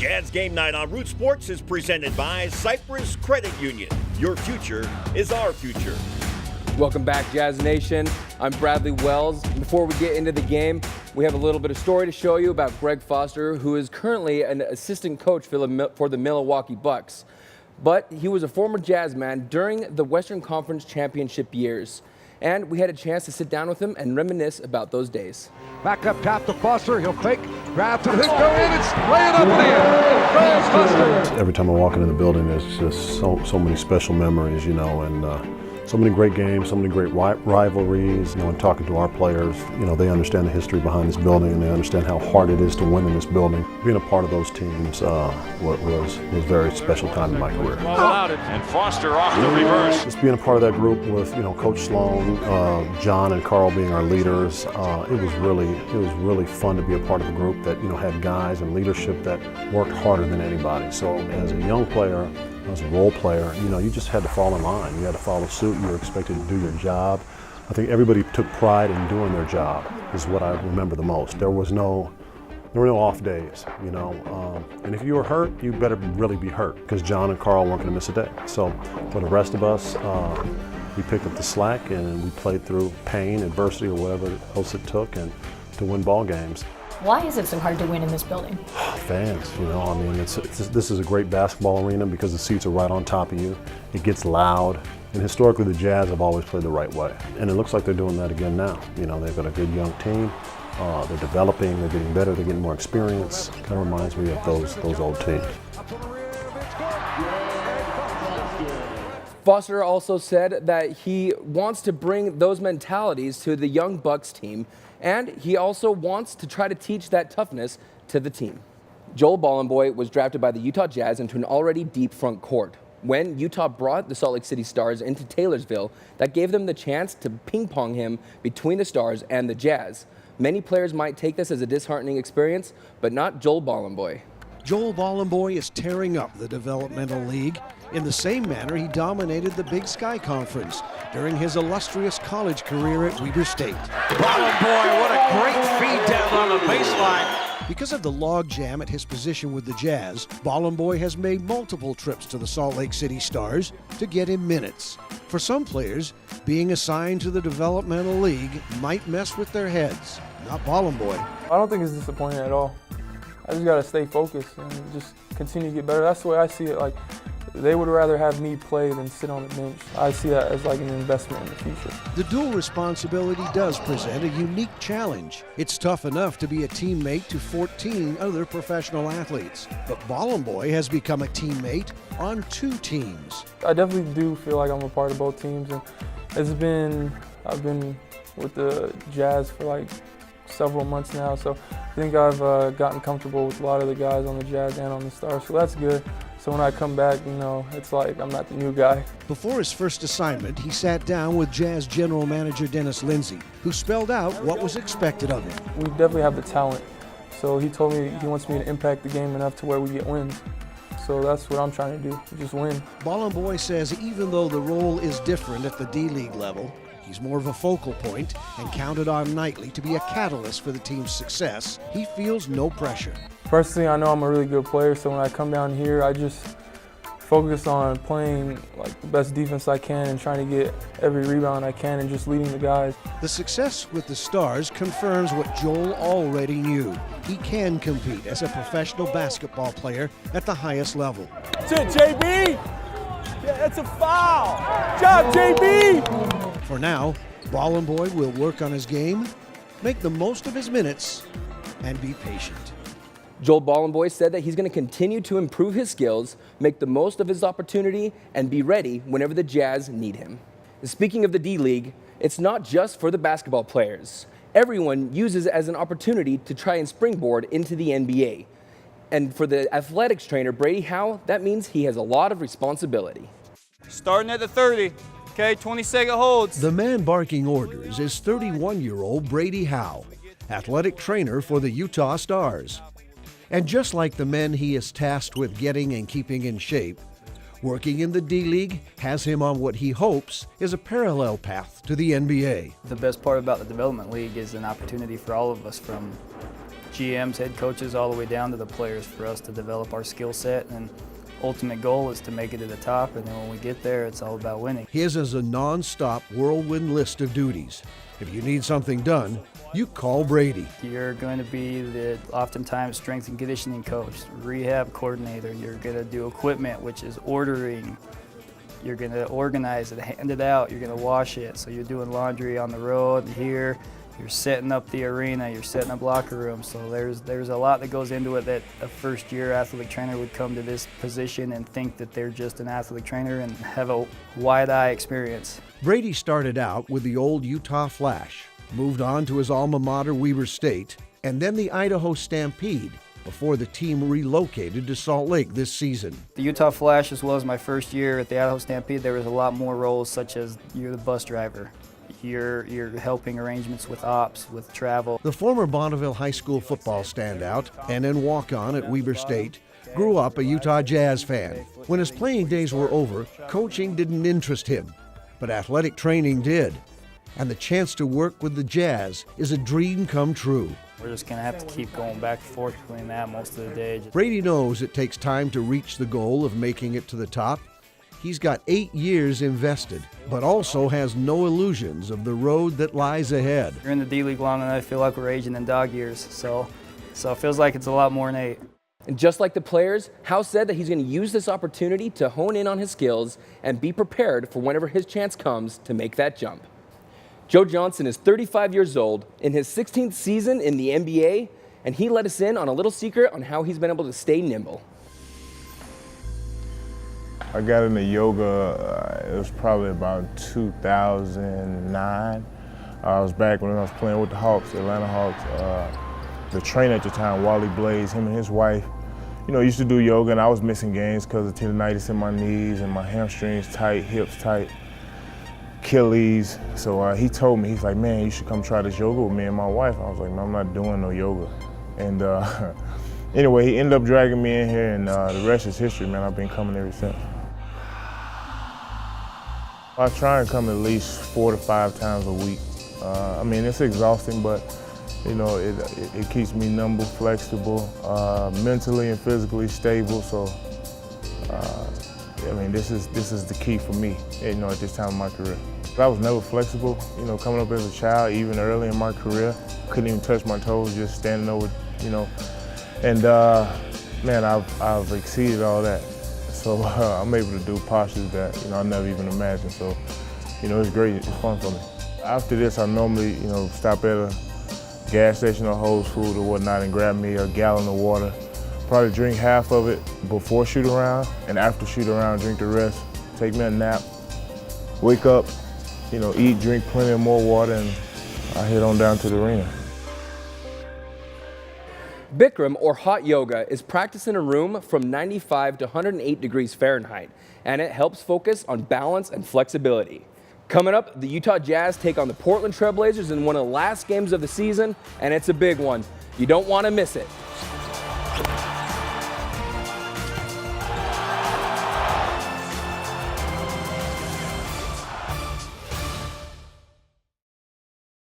Jazz Game Night on Root Sports is presented by Cyprus Credit Union. Your future is our future. Welcome back, Jazz Nation. I'm Bradley Wells. Before we get into the game, we have a little bit of story to show you about Greg Foster, who is currently an assistant coach for the Milwaukee Bucks. But he was a former Jazz man during the Western Conference Championship years. And we had a chance to sit down with him and reminisce about those days. Back up top to Foster. He'll fake, grab to his, go in, and lay it up and in. Greg Foster. Every time I walk into the building, there's just so many special memories, and so many great games, so many great rivalries. And talking to our players, they understand the history behind this building, and they understand how hard it is to win in this building. Being a part of those teams was a very special time in my career. And Foster off the reverse. Just being a part of that group with Coach Sloan, John, and Carl being our leaders, it was really fun to be a part of a group that had guys and leadership that worked harder than anybody. So as a young player, as a role player, you just had to fall in line. You had to follow suit. You were expected to do your job. I think everybody took pride in doing their job is what I remember the most. There were no off days, and if you were hurt, you better really be hurt because John and Carl weren't going to miss a day. So for the rest of us, we picked up the slack and we played through pain, adversity, or whatever else it took, and to win ball games. Why is it so hard to win in this building? Fans, this is a great basketball arena because the seats are right on top of you. It gets loud, and historically the Jazz have always played the right way. And it looks like they're doing that again now. They've got a good young team. They're developing, they're getting better, they're getting more experience. Kind of reminds me of those old teams. Foster also said that he wants to bring those mentalities to the young Bucks team, and he also wants to try to teach that toughness to the team. Joel Bolomboy was drafted by the Utah Jazz into an already deep front court. When Utah brought the Salt Lake City Stars into Taylorsville, that gave them the chance to ping-pong him between the Stars and the Jazz. Many players might take this as a disheartening experience, but not Joel Bolomboy. Joel Bolomboy is tearing up the developmental league in the same manner he dominated the Big Sky Conference during his illustrious college career at Weber State. Bolomboy, what a great feed down on the baseline. Because of the logjam at his position with the Jazz, Bolomboy has made multiple trips to the Salt Lake City Stars to get him minutes. For some players, being assigned to the developmental league might mess with their heads. Not Bolomboy. I don't think it's disappointing at all. I just got to stay focused and just continue to get better. That's the way I see it. Like, they would rather have me play than sit on the bench. I see that as like an investment in the future. The dual responsibility does present a unique challenge. It's tough enough to be a teammate to 14 other professional athletes, but Bolomboy has become a teammate on 2 teams. I definitely do feel like I'm a part of both teams, and I've been with the Jazz for like several months now, so I think I've gotten comfortable with a lot of the guys on the Jazz and on the Stars, so that's good. So when I come back, it's like I'm not the new guy. Before his first assignment, he sat down with Jazz general manager Dennis Lindsey, who spelled out what was expected of him. We definitely have the talent, so he told me he wants me to impact the game enough to where we get wins. So that's what I'm trying to do, just win. Bolomboy says even though the role is different at the D-League level, he's more of a focal point and counted on nightly to be a catalyst for the team's success. He feels no pressure. Personally, I know I'm a really good player, so when I come down here, I just focus on playing like the best defense I can and trying to get every rebound I can and just leading the guys. The success with the Stars confirms what Joel already knew. He can compete as a professional basketball player at the highest level. That's it, JB! Yeah, that's a foul! Good job, JB! For now, Bolomboy will work on his game, make the most of his minutes, and be patient. Joel Bolomboy said that he's going to continue to improve his skills, make the most of his opportunity, and be ready whenever the Jazz need him. Speaking of the D-League, it's not just for the basketball players. Everyone uses it as an opportunity to try and springboard into the NBA. And for the athletics trainer, Brady Howe, that means he has a lot of responsibility. Starting at the 30. Okay, 20-second holds. The man barking orders is 31-year-old Brady Howe, athletic trainer for the Utah Stars. And just like the men he is tasked with getting and keeping in shape, working in the D-League has him on what he hopes is a parallel path to the NBA. The best part about the Development League is an opportunity for all of us from GMs, head coaches, all the way down to the players for us to develop our skill set. And ultimate goal is to make it to the top, and then when we get there, it's all about winning. His is a non-stop whirlwind list of duties. If you need something done, you call Brady. You're going to be the oftentimes strength and conditioning coach, rehab coordinator. You're going to do equipment, which is ordering. You're going to organize it, hand it out. You're going to wash it. So you're doing laundry on the road and here. You're setting up the arena, you're setting up locker rooms. So there's a lot that goes into it that a first-year athletic trainer would come to this position and think that they're just an athletic trainer and have a wide-eye experience. Brady started out with the old Utah Flash, moved on to his alma mater, Weber State, and then the Idaho Stampede before the team relocated to Salt Lake this season. The Utah Flash, as well as my first year at the Idaho Stampede, there was a lot more roles, such as you're the bus driver. You're helping arrangements with ops, with travel. The former Bonneville High School football standout and then walk-on at Weber State grew up a Utah Jazz fan. When his playing days were over, coaching didn't interest him, but athletic training did. And the chance to work with the Jazz is a dream come true. We're just going to have to keep going back and forth between that most of the day. Brady knows it takes time to reach the goal of making it to the top. He's got 8 years invested, but also has no illusions of the road that lies ahead. You're in the D-League long enough, I feel like we're aging in dog years, so it feels like it's a lot more than 8. And just like the players, House said that he's going to use this opportunity to hone in on his skills and be prepared for whenever his chance comes to make that jump. Joe Johnson is 35 years old, in his 16th season in the NBA, and he let us in on a little secret on how he's been able to stay nimble. I got into yoga, it was probably about 2009. I was back when I was playing with the Hawks, Atlanta Hawks. The trainer at the time, Wally Blaze, him and his wife, used to do yoga, and I was missing games because of tendinitis in my knees and my hamstrings tight, hips tight, Achilles. So he told me, he's like, man, you should come try this yoga with me and my wife. I was like, man, I'm not doing no yoga. And anyway, he ended up dragging me in here, and the rest is history, man. I've been coming ever since. I try and come at least 4 to 5 times a week. I mean, it's exhausting, but it keeps me nimble, flexible, mentally and physically stable. So, I mean, this is the key for me, at this time in my career. I was never flexible, coming up as a child, even early in my career. Couldn't even touch my toes, just standing over, And man, I've exceeded all that. So I'm able to do postures that I never even imagined. So it's great. It's fun for me. After this, I normally stop at a gas station or Whole Foods or whatnot and grab me a gallon of water. Probably drink half of it before shoot around, and after shoot around, drink the rest. Take me a nap. Wake up, eat, drink plenty of more water, and I head on down to the arena. Bikram, or hot yoga, is practiced in a room from 95 to 108 degrees Fahrenheit, and it helps focus on balance and flexibility. Coming up, the Utah Jazz take on the Portland Trail Blazers in one of the last games of the season, and it's a big one. You don't want to miss it.